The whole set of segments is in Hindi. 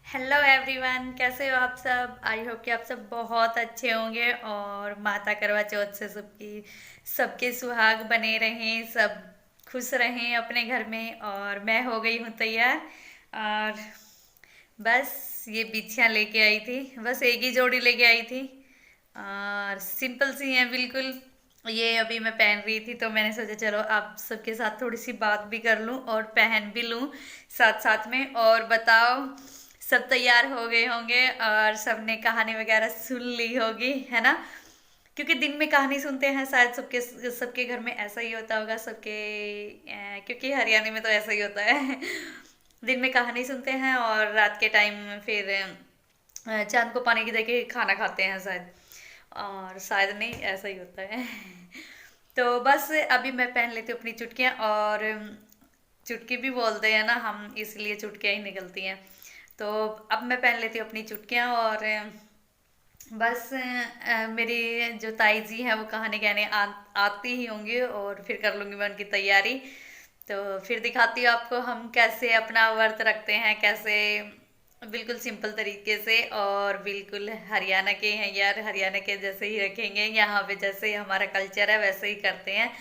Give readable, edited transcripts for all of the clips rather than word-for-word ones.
हेलो एवरीवन, कैसे हो आप सब। आई होप कि आप सब बहुत अच्छे होंगे और माता करवा चौथ से सबकी सबके सुहाग बने रहें, सब खुश रहें अपने घर में। और मैं हो गई हूँ तैयार। और बस ये बिछियाँ लेके आई थी, बस एक ही जोड़ी लेके आई थी और सिंपल सी हैं बिल्कुल। ये अभी मैं पहन रही थी तो मैंने सोचा चलो आप सबके साथ थोड़ी सी बात भी कर लूं और पहन भी लूं साथ साथ में। और बताओ, सब तैयार हो गए होंगे और सबने कहानी वगैरह सुन ली होगी, है ना। क्योंकि दिन में कहानी सुनते हैं शायद सबके सबके घर में ऐसा ही होता होगा सबके। क्योंकि हरियाणा में तो ऐसा ही होता है। दिन में कहानी सुनते हैं और रात के टाइम फिर चांद को पानी की देके खाना खाते हैं शायद। और शायद नहीं, ऐसा ही होता है। तो बस अभी मैं पहन लेती हूँ अपनी चुटकियाँ। और चुटकी भी बोलते हैं ना हम, इसलिए चुटकियाँ ही निकलती हैं। तो अब मैं पहन लेती हूँ अपनी चुटकियाँ। और बस मेरी जो ताई जी हैं वो कहानी कहने आती ही होंगी और फिर कर लूँगी मैं उनकी तैयारी। तो फिर दिखाती हूँ आपको हम कैसे अपना व्रत रखते हैं, कैसे बिल्कुल सिंपल तरीके से। और बिल्कुल हरियाणा के हैं यार, हरियाणा के जैसे ही रखेंगे यहाँ पे, जैसे हमारा कल्चर है वैसे ही करते हैं।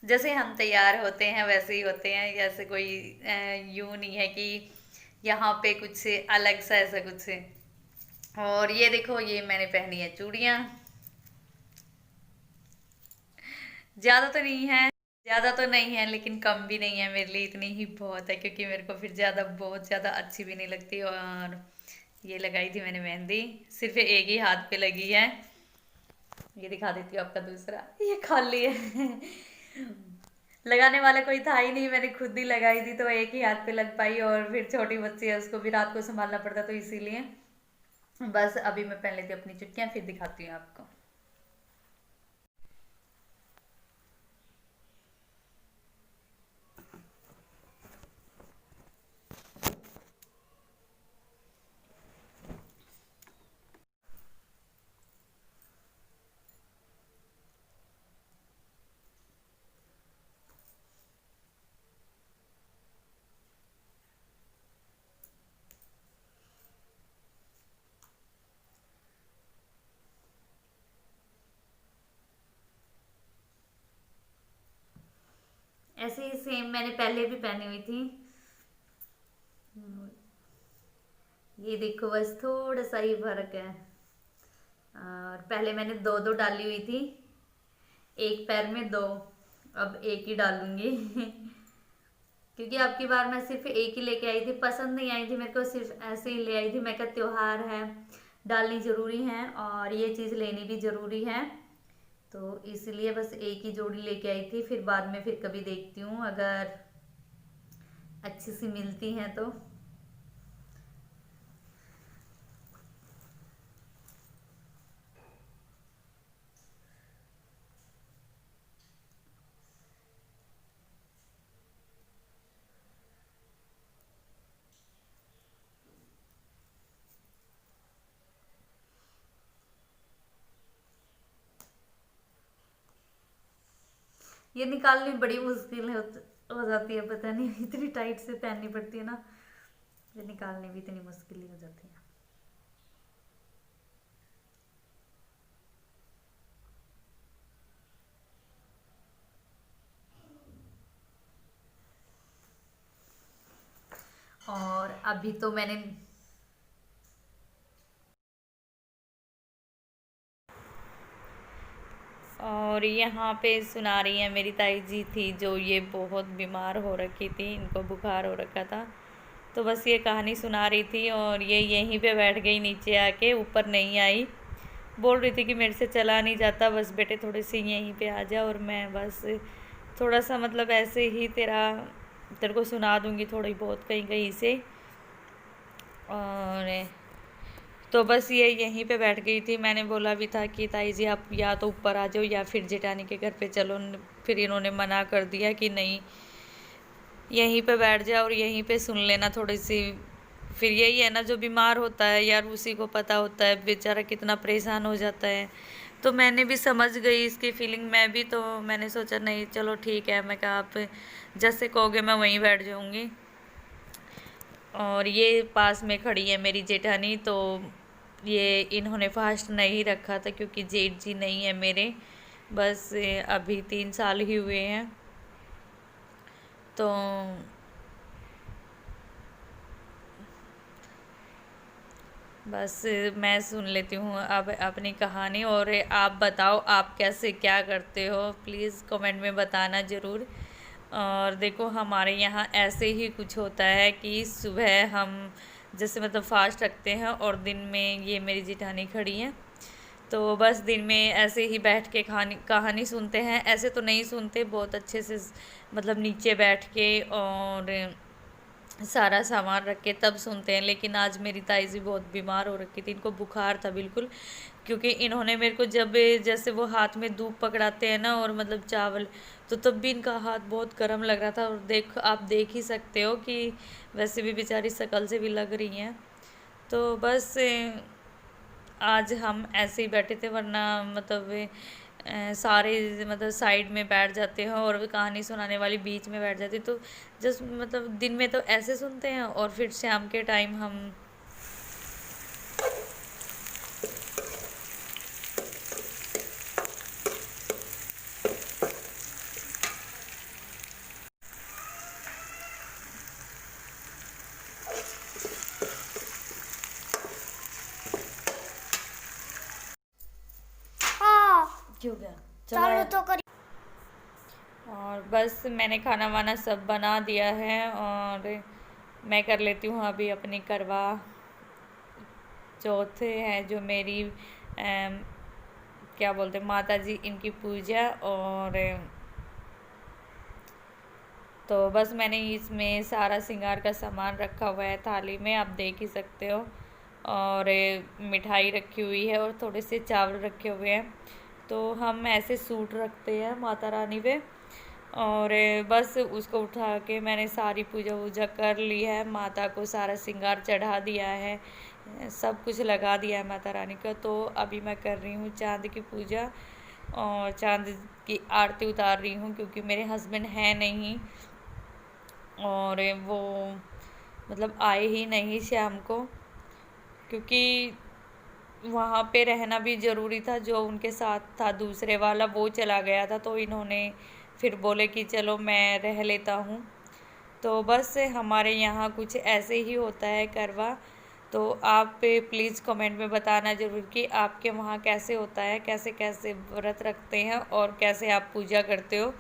जैसे हम तैयार होते हैं वैसे ही होते हैं, जैसे कोई यूं नहीं है कि यहाँ पे कुछ अलग सा ऐसा कुछ है। और ये देखो, ये मैंने पहनी है चूड़ियाँ। ज्यादा तो नहीं है, ज्यादा तो नहीं है लेकिन कम भी नहीं है, मेरे लिए इतनी ही बहुत है क्योंकि मेरे को फिर ज्यादा बहुत ज्यादा अच्छी भी नहीं लगती। और ये लगाई थी मैंने मेहंदी, सिर्फ एक ही हाथ पे लगी है। ये दिखा देती हूँ आपका दूसरा, ये खाली है। लगाने वाला कोई था ही नहीं, मैंने खुद ही लगाई थी तो एक ही हाथ पे लग पाई। और फिर छोटी बच्ची है, उसको भी रात को संभालना पड़ता तो इसीलिए। बस अभी मैं पहन लेती हूँ अपनी चुटकियाँ, फिर दिखाती हूँ आपको। ऐसे ही सेम मैंने पहले भी पहनी हुई थी। ये देखो, बस थोड़ा सा ही फर्क है। और पहले मैंने दो दो डाली हुई थी, एक पैर में दो, अब एक ही डालूंगी। क्योंकि अब की बार मैं सिर्फ एक ही लेके आई थी, पसंद नहीं आई थी मेरे को, सिर्फ ऐसे ही ले आई थी। मैं क्या, त्योहार है, डालनी जरूरी है और ये चीज़ लेनी भी जरूरी है। तो इसलिए बस एक ही जोड़ी लेके आई थी, फिर बाद में फिर कभी देखती हूँ अगर अच्छी सी मिलती हैं तो। ये निकालनी बड़ी मुश्किल हो जाती है, पता नहीं इतनी टाइट से पहननी पड़ती है ना, ये निकालनी भी इतनी मुश्किल ही हो जाती है। और अभी तो मैंने, और यहाँ पे सुना रही है मेरी ताई जी थी जो ये बहुत बीमार हो रखी थी, इनको बुखार हो रखा था। तो बस ये कहानी सुना रही थी और ये यहीं पे बैठ गई नीचे आके, ऊपर नहीं आई। बोल रही थी कि मेरे से चला नहीं जाता, बस बेटे थोड़े से यहीं पे आ जा और मैं बस थोड़ा सा मतलब ऐसे ही तेरे को सुना दूंगी थोड़ी बहुत कहीं कहीं से। और तो बस ये यहीं पे बैठ गई थी। मैंने बोला भी था कि ताई जी आप या तो ऊपर आ जाओ या फिर जेठानी के घर पे चलो, फिर इन्होंने मना कर दिया कि नहीं, यहीं पे बैठ जाओ और यहीं पे सुन लेना थोड़ी सी। फिर यही है ना, जो बीमार होता है यार उसी को पता होता है बेचारा कितना परेशान हो जाता है। तो मैंने भी समझ गई इसकी फीलिंग, मैं भी, तो मैंने सोचा नहीं चलो ठीक है, मैं कहा आप जैसे कहोगे मैं वहीं बैठ जाऊँगी। और ये पास में खड़ी है मेरी जेठानी, तो ये इन्होंने फास्ट नहीं रखा था क्योंकि जेठ जी नहीं है मेरे, बस अभी 3 साल ही हुए हैं। तो बस मैं सुन लेती हूँ अब अपनी कहानी, और आप बताओ आप कैसे क्या करते हो, प्लीज़ कमेंट में बताना ज़रूर। और देखो हमारे यहाँ ऐसे ही कुछ होता है कि सुबह हम जैसे मतलब फास्ट रखते हैं और दिन में ये मेरी जेठानी खड़ी हैं, तो बस दिन में ऐसे ही बैठ के कहानी सुनते हैं। ऐसे तो नहीं सुनते, बहुत अच्छे से मतलब नीचे बैठ के और सारा सामान रख के तब सुनते हैं। लेकिन आज मेरी ताई जी बहुत बीमार हो रखी थी, इनको बुखार था बिल्कुल, क्योंकि इन्होंने मेरे को जब जैसे वो हाथ में दूध पकड़ाते हैं ना और मतलब चावल, तो तब भी इनका हाथ बहुत गर्म लग रहा था। और आप देख ही सकते हो कि वैसे भी बेचारी शकल से भी लग रही हैं। तो बस आज हम ऐसे ही बैठे थे, वरना मतलब सारे मतलब साइड में बैठ जाते हैं और कहानी सुनाने वाली बीच में बैठ जाती, तो जस्ट मतलब दिन में तो ऐसे सुनते हैं और फिर शाम के टाइम हम क्यों गया चालू तो करी। और बस मैंने खाना वाना सब बना दिया है, और मैं कर लेती हूँ अभी अपनी करवा चौथ है जो मेरी क्या बोलते हैं माता जी, इनकी पूजा। और तो बस मैंने इसमें सारा श्रृंगार का सामान रखा हुआ है थाली में, आप देख ही सकते हो। और मिठाई रखी हुई है और थोड़े से चावल रखे हुए हैं। तो हम ऐसे सूट रखते हैं माता रानी पे, और बस उसको उठा के मैंने सारी पूजा वूजा कर ली है, माता को सारा श्रृंगार चढ़ा दिया है, सब कुछ लगा दिया है माता रानी का। तो अभी मैं कर रही हूँ चांद की पूजा और चांद की आरती उतार रही हूँ, क्योंकि मेरे हस्बैंड हैं नहीं और वो मतलब आए ही नहीं शाम को, क्योंकि वहाँ पे रहना भी ज़रूरी था। जो उनके साथ था दूसरे वाला वो चला गया था, तो इन्होंने फिर बोले कि चलो मैं रह लेता हूँ। तो बस हमारे यहाँ कुछ ऐसे ही होता है करवा। तो आप प्लीज़ कमेंट में बताना ज़रूर कि आपके वहाँ कैसे होता है, कैसे कैसे व्रत रखते हैं और कैसे आप पूजा करते हो।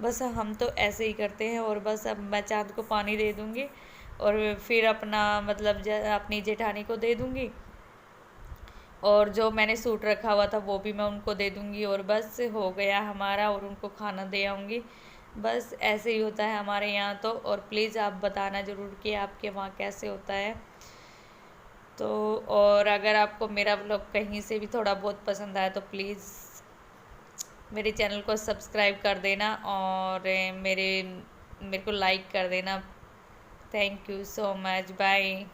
बस हम तो ऐसे ही करते हैं। और बस अब मैं चाँद को पानी दे दूँगी और फिर अपना मतलब अपनी जेठानी को दे दूँगी, और जो मैंने सूट रखा हुआ था वो भी मैं उनको दे दूँगी, और बस हो गया हमारा, और उनको खाना दे आऊँगी। बस ऐसे ही होता है हमारे यहाँ तो। और प्लीज़ आप बताना ज़रूर कि आपके वहाँ कैसे होता है। तो और अगर आपको मेरा व्लॉग कहीं से भी थोड़ा बहुत पसंद आया तो प्लीज़ मेरे चैनल को सब्सक्राइब कर देना और मेरे को लाइक कर देना। Thank you so much, bye.